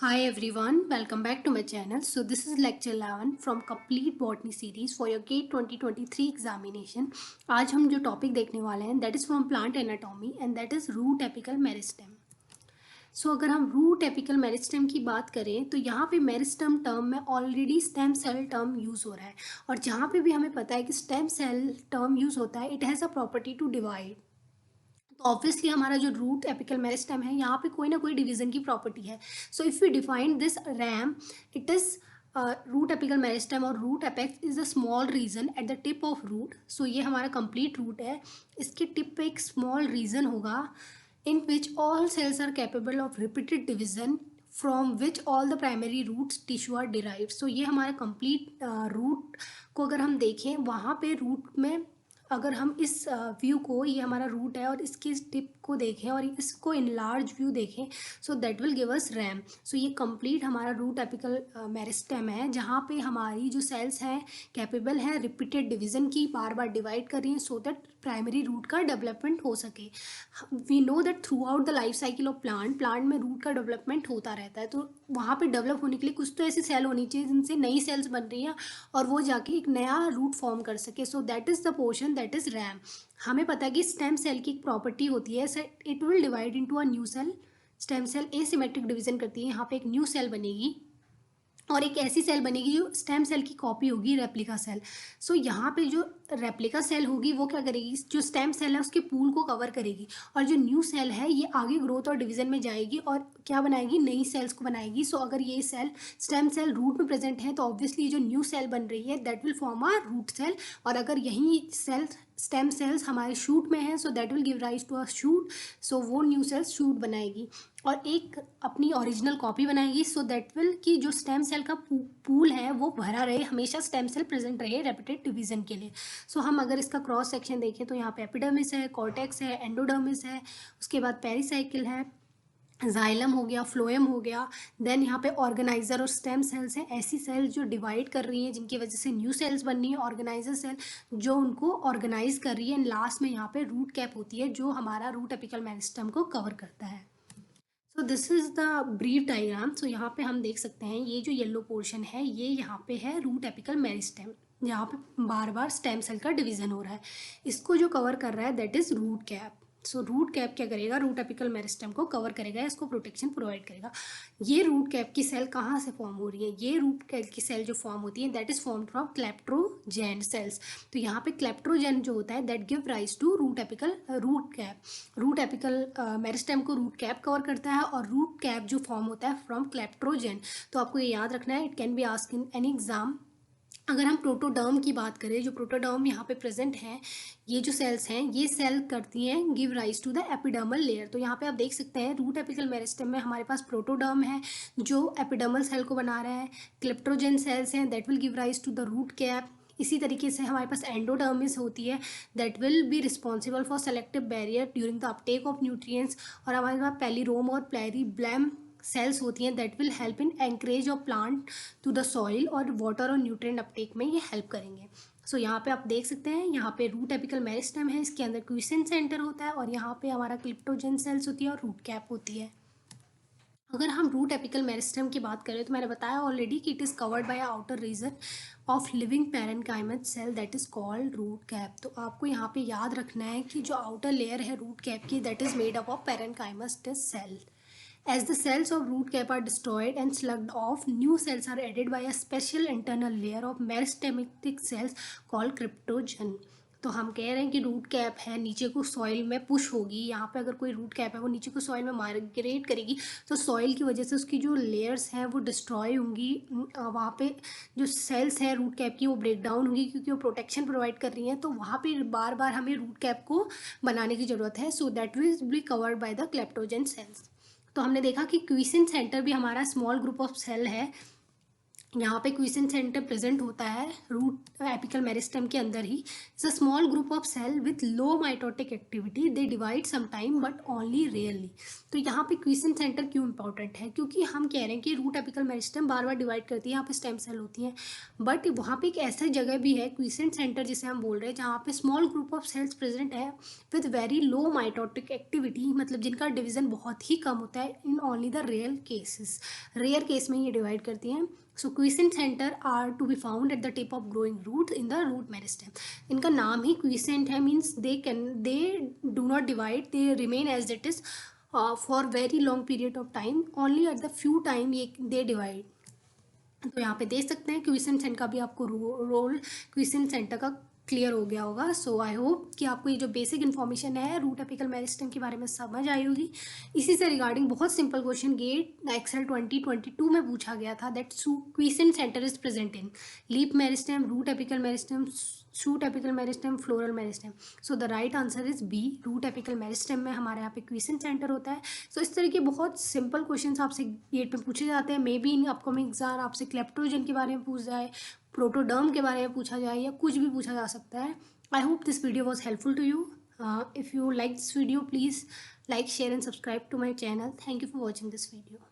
Hi everyone, welcome back to my channel. So this is lecture 11 from Complete Botany series for your GATE 2023 examination. आज हम जो topic देखने वाले हैं that is from plant anatomy and that is root apical meristem. सो अगर हम root apical meristem की बात करें तो यहाँ पे मेरिस्टेम टर्म में already stem cell term use हो रहा है और जहाँ पे भी हमें पता है कि स्टेम सेल टर्म यूज़ होता है it has a property to divide. तो ऑब्वियसली हमारा जो रूट एपिकल मेरिस्टेम है यहाँ पे कोई ना कोई डिवीजन की प्रॉपर्टी है। So if we define this RAM it is root apical meristem और root apex is a small region at the tip of root. So ये हमारा कंप्लीट रूट है, इसके टिप पे एक स्मॉल रीजन होगा in which all cells are capable of repeated division from which all the primary roots tissue are derived। So ये हमारा complete root को अगर हम देखें वहाँ पे रूट में अगर हम इस व्यू को, ये हमारा रूट है और इसकी टिप को देखें और इसको इन लार्ज व्यू देखें so that will give us RAM. So ये कंप्लीट हमारा रूट एपिकल मेरिस्टेम है जहाँ पे हमारी जो सेल्स हैं कैपेबल हैं रिपीटेड डिवीजन की, बार बार डिवाइड कर रही हैं सो दैट प्राइमरी रूट का डेवलपमेंट हो सके। We know that throughout the life cycle of plant में रूट का डेवलपमेंट होता रहता है, तो वहाँ पे डेवलप होने के लिए कुछ तो ऐसी सेल होनी चाहिए जिनसे नई सेल्स बन रही हैं और वो जाके एक नया रूट फॉर्म कर सके। So that is the portion that is RAM. हमें पता है कि स्टेम सेल की एक प्रॉपर्टी होती है it will divide into a new cell. Stem cell asymmetric division करती है, यहाँ पे एक न्यू सेल बनेगी और एक ऐसी सेल बनेगी जो स्टेम सेल की कॉपी होगी, रेप्लिका सेल। सो यहाँ पे जो रेप्लिका सेल होगी वो क्या करेगी, जो स्टेम सेल है उसके पूल को कवर करेगी और जो न्यू सेल है ये आगे ग्रोथ और डिवीजन में जाएगी और क्या बनाएगी, नई सेल्स को बनाएगी। सो अगर ये सेल स्टेम सेल रूट में प्रेजेंट है तो ऑब्वियसली जो न्यू सेल बन रही है that will form a root cell, और अगर यही सेल स्टेम सेल्स हमारे शूट में है so that will give rise to a shoot. So वो न्यू सेल्स शूट बनाएगी और एक अपनी ओरिजिनल कॉपी बनाएगी सो दैट विल कि जो स्टेम सेल का पूल है वो भरा रहे, हमेशा स्टेम सेल प्रेजेंट रहे रेपिटेड डिवीजन के लिए। सो हम अगर इसका क्रॉस सेक्शन देखें तो यहाँ पे एपिडर्मिस है, कॉर्टेक्स है, एंडोडर्मिस है, उसके बाद पेरिसाइकिल है, जाइलम हो गया, फ्लोएम हो गया, देन यहाँ पे ऑर्गेनाइजर और स्टेम सेल्स हैं, ऐसी सेल्स जो डिवाइड कर रही हैं जिनकी वजह से न्यू सेल्स बन रही है, ऑर्गेनाइजर सेल जो उनको ऑर्गेनाइज कर रही है, एंड लास्ट में यहाँ पे रूट कैप होती है जो हमारा रूट एपिकल मेरिस्टेम को कवर करता है। So this is the brief diagram. So यहाँ पे हम देख सकते हैं ये जो येलो पोर्शन है ये यहाँ पे है रूट एपिकल मेरिस्टेम, यहाँ पे बार बार स्टेम सेल का डिवीजन हो रहा है, इसको जो कवर कर रहा है that is root cap. So root cap क्या करेगा, रूट एपिकल मेरिस्टेम को कवर करेगा, इसको प्रोटेक्शन प्रोवाइड करेगा। ये रूट कैप की सेल कहाँ से फॉर्म हो रही है, ये रूट कैप की सेल जो फॉर्म होती है that is form from calyptrogen cells. तो यहाँ पे क्लेप्ट्रोजेन जो होता है that give rise to root apical root cap. Root apical meristem को रूट कैप कवर करता है और रूट कैप जो फॉर्म होता है फ्रॉम क्लेप्ट्रोजेन। तो आपको ये याद रखना है, it can be ask in any exam. अगर हम प्रोटोडर्म की बात करें, जो प्रोटोडर्म यहाँ पे प्रेजेंट है, ये जो सेल्स हैं ये सेल करती हैं give rise to the epidermal layer. तो यहाँ पे आप देख सकते हैं रूट एपिकल मेरिस्टेम में हमारे पास प्रोटोडर्म है जो एपिडर्मल सेल को बना रहा है, क्लिप्टोजेन सेल्स हैं that will give rise to the root cap. इसी तरीके से हमारे पास एंडोडर्मिस होती है that will be responsible for selective barrier during the uptake of nutrients, और हमारे पास पेलिरोम और पेरिब्लैम सेल्स होती हैं that will help in anchorage of plant to the soil और वाटर और न्यूट्रिएंट अपटेक में ये हेल्प करेंगे। सो यहाँ पे आप देख सकते हैं यहाँ पे रूट एपिकल मेरिस्टेम है, इसके अंदर क्विसेंट सेंटर होता है और यहाँ पे हमारा क्लिप्टोजेन सेल्स होती है और रूट कैप होती है। अगर हम रूट एपिकल मेरिस्टेम की बात करें तो मैंने बताया ऑलरेडी कि it is covered by outer region of living parenchymatous cell that is called root cap. तो आपको यहाँ पे याद रखना है कि जो आउटर लेयर है रूट कैप की that is made up of parenchymatous cell. As the cells of root cap are destroyed and slugged off, new cells are added by a special internal layer of meristematic cells called cryptogen। तो हम कह रहे हैं कि root cap है नीचे को soil में पुश होगी, यहाँ पे अगर कोई रूट कैप है वो नीचे को सॉइल में माइग्रेट करेगी तो सॉइल की वजह से उसकी जो लेयर्स हैं वो डिस्ट्रॉय होंगी, वहाँ पे जो सेल्स हैं रूट कैप की वो ब्रेक डाउन होंगी क्योंकि वो प्रोटेक्शन प्रोवाइड कर रही हैं। तो वहाँ पे बार बार हमें रूट कैप को बनाने की ज़रूरत है so that will be covered by the calyptrogen cells. तो हमने देखा कि क्विसेंट सेंटर भी हमारा स्मॉल ग्रुप ऑफ सेल है यहाँ पे क्विसेंट सेंटर प्रेजेंट होता है रूट एपिकल मेरिस्टेम के अंदर ही। It's a small group of cell with low mitotic activity, they divide some time but only rarely. तो यहाँ पे क्विसेंट सेंटर क्यों इंपॉर्टेंट है, क्योंकि हम कह रहे हैं कि रूट एपिकल मेरिस्टेम बार बार डिवाइड करती है, यहाँ पे स्टेम सेल होती हैं, बट वहाँ पे एक ऐसा जगह भी है क्विसेंट सेंटर जिसे हम बोल रहे हैं, जहाँ पे small group of cells present है with very low mitotic activity, मतलब जिनका डिवीजन बहुत ही कम होता है in only the rare cases. Rare case में ये डिवाइड करती हैं। So quiescent center are to be found at the tip of growing roots in the root meristem. इनका नाम ही quiescent है, means they do not divide, they remain as it is for very long period of time, only at the few time ये they divide. तो यहाँ पे देख सकते हैं क्विसेंट सेंटर का भी आपको रोल क्विसेंट सेंटर का क्लियर हो गया होगा। सो आई होप कि आपको ये जो बेसिक इन्फॉर्मेशन है रूट एपिकल मेरिस्टेम के बारे में समझ आई होगी। इसी से रिगार्डिंग बहुत सिंपल क्वेश्चन गेट एक्सेल 2022 में पूछा गया था, that quiescent centre is present in leaf meristem, root apical meristem, shoot apical meristem, floral meristem. So the right answer is B, root apical meristem में हमारे यहाँ पे क्विसेंट सेंटर होता है। सो इस तरह के बहुत सिंपल क्वेश्चंस आपसे गेट में पूछे जाते हैं। May be in upcoming exam आपसे क्लेप्टोजन के बारे में पूछ जाए, प्रोटोडर्म के बारे में पूछा जाए, या कुछ भी पूछा जा सकता है। I hope this video was helpful to you. If you like this video, please like, share and subscribe to my channel. Thank you for watching this video.